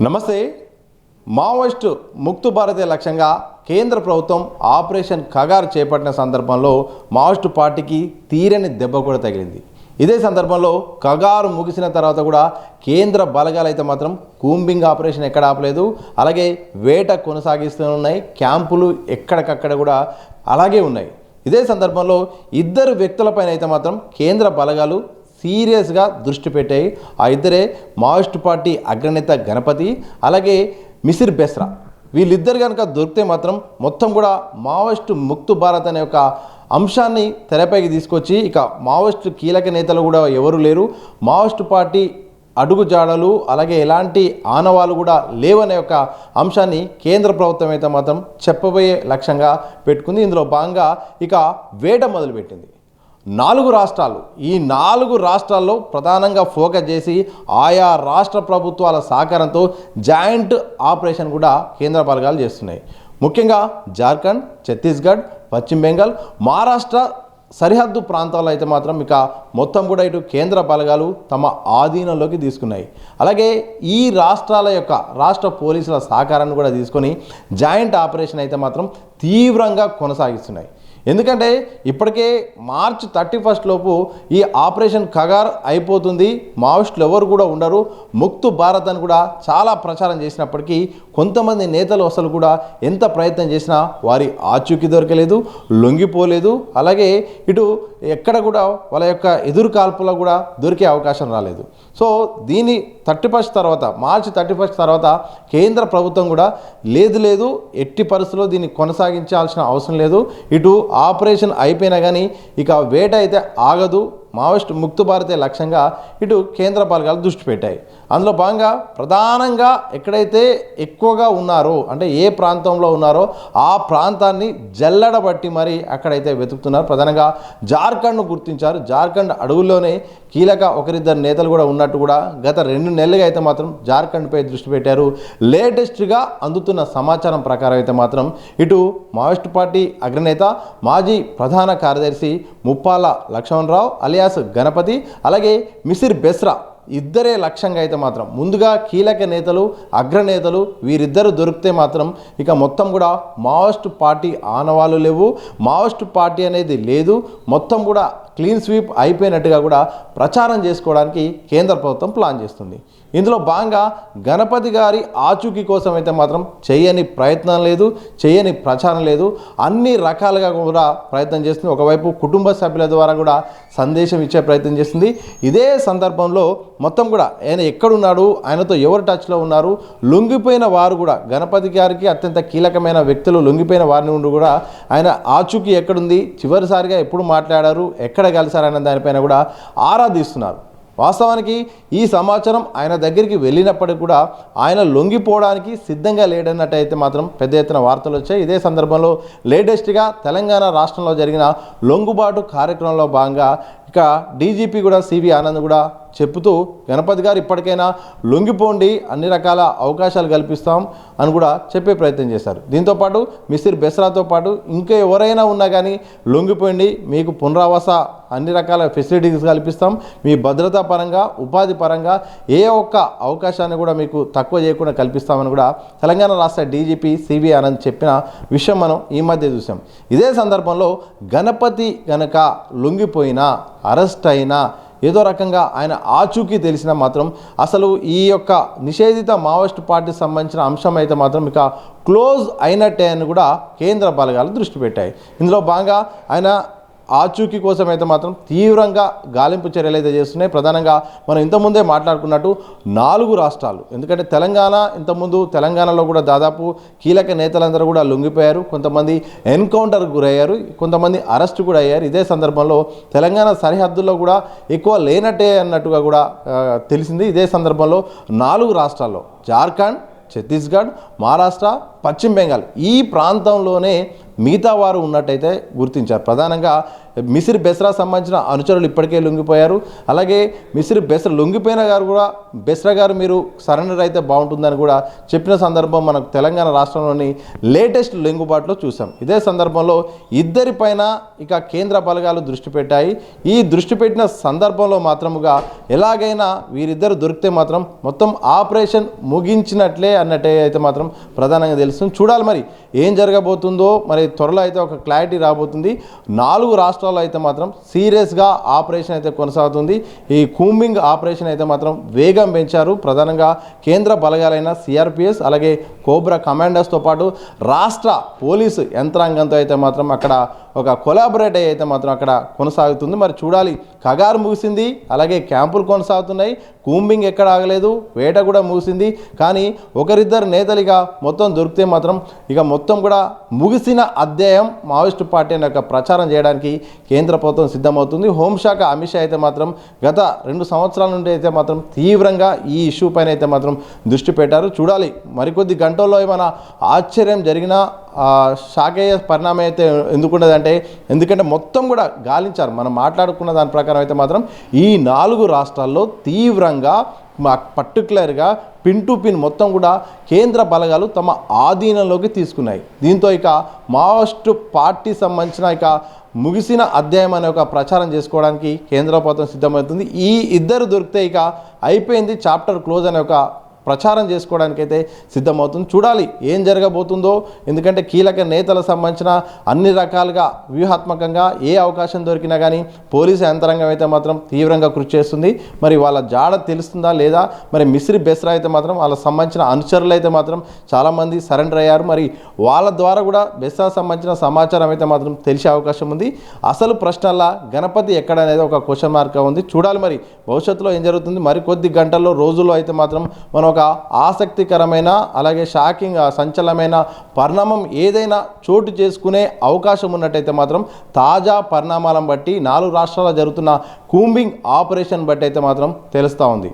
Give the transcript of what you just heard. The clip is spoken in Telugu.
నమస్తే. మావోయిస్టు ముక్తు భారతే లక్ష్యంగా కేంద్ర ప్రభుత్వం ఆపరేషన్ కగార్ చేపట్టిన సందర్భంలో మావోయిస్టు పార్టీకి తీరని దెబ్బ కూడా తగిలింది. ఇదే సందర్భంలో కగారు ముగిసిన తర్వాత కూడా కేంద్ర బలగాలు అయితే మాత్రం కూంబింగ్ ఆపరేషన్ ఎక్కడ ఆపలేదు. అలాగే వేట కొనసాగిస్తూ ఉన్నాయి. క్యాంపులు ఎక్కడికక్కడ కూడా అలాగే ఉన్నాయి. ఇదే సందర్భంలో ఇద్దరు వ్యక్తులపైన అయితే మాత్రం కేంద్ర బలగాలు సీరియస్గా దృష్టి పెట్టాయి. ఆ ఇద్దరే మావోయిస్టు పార్టీ అగ్రనేత గణపతి, అలాగే మిసిర్ బెస్రా. వీళ్ళిద్దరు కనుక దొరికితే మాత్రం మొత్తం కూడా మావోయిస్టు ముక్తు భారత్ అనే ఒక అంశాన్ని తెరపైకి తీసుకొచ్చి ఇక మావోయిస్టు కీలక నేతలు కూడా ఎవరు లేరు, మావోయిస్టు పార్టీ అడుగుజాడలు అలాగే ఎలాంటి ఆనవాలు కూడా లేవనే ఒక అంశాన్ని కేంద్ర ప్రభుత్వం అయితే మాత్రం చెప్పబోయే లక్ష్యంగా పెట్టుకుంది. ఇందులో భాగంగా ఇక వేట మొదలుపెట్టింది. 4 రాష్ట్రాలు, ఈ 4 రాష్ట్రాల్లో ప్రధానంగా ఫోకస్ చేసి ఆయా రాష్ట్ర ప్రభుత్వాల సహకారంతో జాయింట్ ఆపరేషన్ కూడా కేంద్ర బలగాలు చేస్తున్నాయి. ముఖ్యంగా జార్ఖండ్, ఛత్తీస్గఢ్, పశ్చిమ బెంగాల్, మహారాష్ట్ర సరిహద్దు ప్రాంతాల్లో అయితే మాత్రం ఇక మొత్తం కూడా ఇటు కేంద్ర బలగాలు తమ ఆధీనంలోకి తీసుకున్నాయి. అలాగే ఈ రాష్ట్రాల యొక్క రాష్ట్ర పోలీసుల సహకారాన్ని కూడా తీసుకొని జాయింట్ ఆపరేషన్ అయితే మాత్రం తీవ్రంగా కొనసాగిస్తున్నాయి. ఎందుకంటే ఇప్పటికే మార్చి 31 లోపు ఈ ఆపరేషన్ కగార్ అయిపోతుంది, మావోయిస్టులు ఎవరు కూడా ఉండరు, ముక్తు భారత్ అని కూడా చాలా ప్రచారం చేసినప్పటికీ కొంతమంది నేతలు అసలు కూడా ఎంత ప్రయత్నం చేసినా వారి ఆచూకీ దొరకలేదు, లొంగిపోలేదు. అలాగే ఇటు ఎక్కడ కూడా వాళ్ళ యొక్క ఎదురు కాల్పులో కూడా దొరికే అవకాశం రాలేదు. సో దీని 31 తర్వాత, మార్చి 31 తర్వాత కేంద్ర ప్రభుత్వం కూడా లేదు ఎట్టి పరిస్థితుల్లో దీన్ని కొనసాగించాల్సిన అవసరం లేదు, ఇటు ఆపరేషన్ అయిపోయినా కానీ ఇక వేట అయితే ఆగదు, మావోయిస్టు ముక్తు భారతే లక్ష్యంగా ఇటు కేంద్ర బలగాలు దృష్టి పెట్టాయి. అందులో భాగంగా ప్రధానంగా ఎక్కడైతే ఎక్కువగా ఉన్నారో అంటే ఏ ప్రాంతంలో ఉన్నారో ఆ ప్రాంతాన్ని జల్లడబట్టి మరి అక్కడైతే వెతుకుతున్నారు. ప్రధానంగా జార్ఖండ్ను గుర్తించారు. జార్ఖండ్ అడవుల్లోనే కీలక ఒకరిద్దరు నేతలు కూడా ఉన్నట్టు కూడా గత 2 నెలలుగా అయితే మాత్రం జార్ఖండ్పై దృష్టి పెట్టారు. లేటెస్ట్గా అందుతున్న సమాచారం ప్రకారం అయితే మాత్రం ఇటు మావోయిస్టు పార్టీ అగ్రనేత మాజీ ప్రధాన కార్యదర్శి ముప్పాల లక్ష్మణరావు అలియాస్ గణపతి, అలాగే మిసిర్ బెస్రా ఇద్దరే లక్ష్యంగా అయితే మాత్రం ముందుగా కీలక నేతలు అగ్రనేతలు వీరిద్దరు దొరికితే మాత్రం ఇక మొత్తం కూడా మావోయిస్టు పార్టీ ఆనవాళ్ళు లేవు, మావోయిస్టు పార్టీ అనేది లేదు, మొత్తం కూడా క్లీన్ స్వీప్ అయిపోయినట్టుగా కూడా ప్రచారం చేసుకోవడానికి కేంద్ర ప్రభుత్వం ప్లాన్ చేస్తుంది. ఇందులో భాగంగా గణపతి గారి ఆచూకీ కోసం అయితే మాత్రం చేయని ప్రయత్నం లేదు, చేయని ప్రచారం లేదు, అన్ని రకాలుగా కూడా ప్రయత్నం చేస్తుంది. ఒకవైపు కుటుంబ సభ్యుల ద్వారా కూడా సందేశం ఇచ్చే ప్రయత్నం చేస్తుంది. ఇదే సందర్భంలో మొత్తం కూడా ఆయన ఎక్కడున్నాడు, ఆయనతో ఎవరు టచ్లో ఉన్నారు, లొంగిపోయిన వారు కూడా గణపతి గారికి అత్యంత కీలకమైన వ్యక్తులు లొంగిపోయిన వారిని ఉండి కూడా ఆయన ఆచూకీ ఎక్కడుంది, చివరిసారిగా ఎప్పుడు మాట్లాడారు, ఎక్కడ కలిసారన్న దానిపైన కూడా ఆరాధిస్తున్నారు. వాస్తవానికి ఈ సమాచారం ఆయన దగ్గరికి వెళ్ళినప్పటికీ కూడా ఆయన లొంగిపోవడానికి సిద్ధంగా లేడన్నట్టయితే మాత్రం పెద్ద ఎత్తున వార్తలు వచ్చాయి. ఇదే సందర్భంలో లేటెస్ట్గా తెలంగాణ రాష్ట్రంలో జరిగిన లొంగుబాటు కార్యక్రమంలో భాగంగా ఇక డీజీపీ కూడా సివి ఆనంద్ కూడా చెప్తూ గణపతి గారు ఇప్పటికైనా లొంగిపోండి, అన్ని రకాల అవకాశాలు కల్పిస్తాం అని కూడా చెప్పే ప్రయత్నం చేశారు. దీంతోపాటు మిసిర్ బెస్రాతో పాటు ఇంకా ఎవరైనా ఉన్నా కానీ లొంగిపోండి, మీకు పునరావాస అన్ని రకాల ఫెసిలిటీస్ కల్పిస్తాం, మీ భద్రతా పరంగా ఉపాధి పరంగా ఏ ఒక్క అవకాశాన్ని కూడా మీకు తక్కువ చేయకుండా కల్పిస్తామని కూడా తెలంగాణ రాష్ట్ర డీజీపీ సివి ఆనంద్ చెప్పిన విషయం మనం ఈ మధ్య చూసాం. ఇదే సందర్భంలో గణపతి గనక లొంగిపోయినా అరెస్ట్ అయినా ఏదో రకంగా ఆయన ఆచూకీ తెలిసినా మాత్రం అసలు ఈ యొక్క నిషేధిత మావోయిస్టు పార్టీకి సంబంధించిన అంశం అయితే మాత్రం ఇక క్లోజ్ అయినట్టే అని కూడా కేంద్ర బలగాలు దృష్టి పెట్టాయి. ఇందులో భాగంగా ఆయన ఆచూకీ కోసం అయితే మాత్రం తీవ్రంగా గాలింపు చర్యలు అయితే చేస్తున్నాయి. ప్రధానంగా మనం ఇంతకుముందే మాట్లాడుకున్నట్టు 4 రాష్ట్రాలు, ఎందుకంటే ఇంతకుముందు తెలంగాణలో కూడా దాదాపు కీలక నేతలందరూ కూడా లొంగిపోయారు, కొంతమంది ఎన్కౌంటర్కు గురయ్యారు, కొంతమంది అరెస్టు కూడా అయ్యారు. ఇదే సందర్భంలో తెలంగాణ సరిహద్దుల్లో కూడా ఎక్కువ లేనట్టే అన్నట్టుగా కూడా తెలిసింది. ఇదే సందర్భంలో 4 రాష్ట్రాల్లో జార్ఖండ్, ఛత్తీస్గఢ్, మహారాష్ట్ర, పశ్చిమ బెంగాల్ ఈ ప్రాంతంలోనే మిగతా వారు ఉన్నట్టయితే గుర్తించారు. ప్రధానంగా మిసిరి బెస్రా సంబంధించిన అనుచరులు ఇప్పటికే లొంగిపోయారు. అలాగే మిసిరి బెస్రా లొంగిపోయిన గారు కూడా బెస్రా గారు మీరు సరెండర్ అయితే బాగుంటుందని కూడా చెప్పిన సందర్భం మనకు తెలంగాణ రాష్ట్రంలోని లేటెస్ట్ లొంగుబాటులో చూసాం. ఇదే సందర్భంలో ఇద్దరిపైన ఇక కేంద్ర బలగాలు దృష్టి పెట్టాయి. ఈ దృష్టి పెట్టిన సందర్భంలో మాత్రముగా ఎలాగైనా వీరిద్దరు దొరికితే మాత్రం మొత్తం ఆపరేషన్ ముగించినట్లే అన్నట్టే అయితే మాత్రం ప్రధానంగా తెలుస్తుంది. చూడాలి మరి ఏం జరగబోతుందో. మరి త్వరలో అయితే ఒక క్లారిటీ రాబోతుంది. 4 రాష్ట్రాల్లో అయితే మాత్రం సీరియస్గా ఆపరేషన్ అయితే కొనసాగుతుంది. ఈ కూంబింగ్ ఆపరేషన్ అయితే మాత్రం వేగం పెంచారు. ప్రధానంగా కేంద్ర బలగాలైన సిఆర్పిఎస్ అలాగే కోబ్రా కమాండర్స్తో పాటు రాష్ట్ర పోలీసు యంత్రాంగంతో అయితే మాత్రం అక్కడ ఒక కొలాబరేట్ అయితే మాత్రం అక్కడ కొనసాగుతుంది. మరి చూడాలి. కగారు ముగిసింది, అలాగే క్యాంపులు కొనసాగుతున్నాయి, కూంబింగ్ ఎక్కడ ఆగలేదు, వేట కూడా ముగిసింది. కానీ ఒకరిద్దరు నేతలుగా మొత్తం దొరికితే మాత్రం ఇక మొత్తం కూడా ముగిసిన అధ్యాయం మావోయిస్టు పార్టీ అనే ఒక ప్రచారం చేయడానికి కేంద్ర ప్రభుత్వం సిద్ధమవుతుంది. హోంశాఖ అమిత్ షా అయితే మాత్రం గత 2 సంవత్సరాల నుండి అయితే మాత్రం తీవ్రంగా ఈ ఇష్యూ పైన అయితే మాత్రం దృష్టి పెట్టారు. చూడాలి మరికొద్ది గంటల్లో ఏమైనా ఆశ్చర్యం జరిగినా షాకేయ పరిణామం అయితే ఎందుకుండదంటే, ఎందుకంటే మొత్తం కూడా గాలించారు. మనం మాట్లాడుకున్న దాని ప్రకారం అయితే మాత్రం ఈ 4 రాష్ట్రాల్లో తీవ్రంగా పర్టికులర్గా పిన్ టు పిన్ మొత్తం కూడా కేంద్ర బలగాలు తమ ఆధీనంలోకి తీసుకున్నాయి. దీంతో ఇక మావోయిస్టు పార్టీ సంబంధించిన ఇక ముగిసిన అధ్యాయం అనే ఒక ప్రచారం చేసుకోవడానికి కేంద్ర ప్రభుత్వం సిద్ధమవుతుంది. ఈ ఇద్దరు దొరికితే ఇక అయిపోయింది, చాప్టర్ క్లోజ్ అనే ఒక ప్రచారం చేసుకోవడానికైతే సిద్ధమవుతుంది. చూడాలి ఏం జరగబోతుందో. ఎందుకంటే కీలక నేతలకు సంబంధించిన అన్ని రకాలుగా వ్యూహాత్మకంగా ఏ అవకాశం దొరికినా కానీ పోలీసు యంత్రాంగం అయితే మాత్రం తీవ్రంగా కృషి చేస్తుంది. మరి వాళ్ళ జాడ తెలుస్తుందా లేదా? మరి మిసిరి బెస్రా అయితే మాత్రం వాళ్ళకి సంబంధించిన అనుచరులు అయితే మాత్రం చాలామంది సరెండర్ అయ్యారు. మరి వాళ్ళ ద్వారా కూడా బెస్రా సంబంధించిన సమాచారం అయితే మాత్రం తెలిసే అవకాశం ఉంది. అసలు ప్రశ్నల్లా గణపతి ఎక్కడనేది ఒక క్వశ్చన్ మార్క్గా ఉంది. చూడాలి మరి భవిష్యత్తులో ఏం జరుగుతుంది. మరి కొద్ది గంటల్లో రోజుల్లో అయితే మాత్రం మనం ఒక ఆసక్తికరమైన అలాగే షాకింగ్ సంచలనమైన పరిణామం ఏదైనా చోటు చేసుకునే అవకాశం ఉన్నట్టయితే మాత్రం తాజా పరిణామాలను బట్టి 4 రాష్ట్రాల్లో జరుగుతున్న కూంబింగ్ ఆపరేషన్ బట్టి అయితే మాత్రం తెలుస్తూ ఉంది.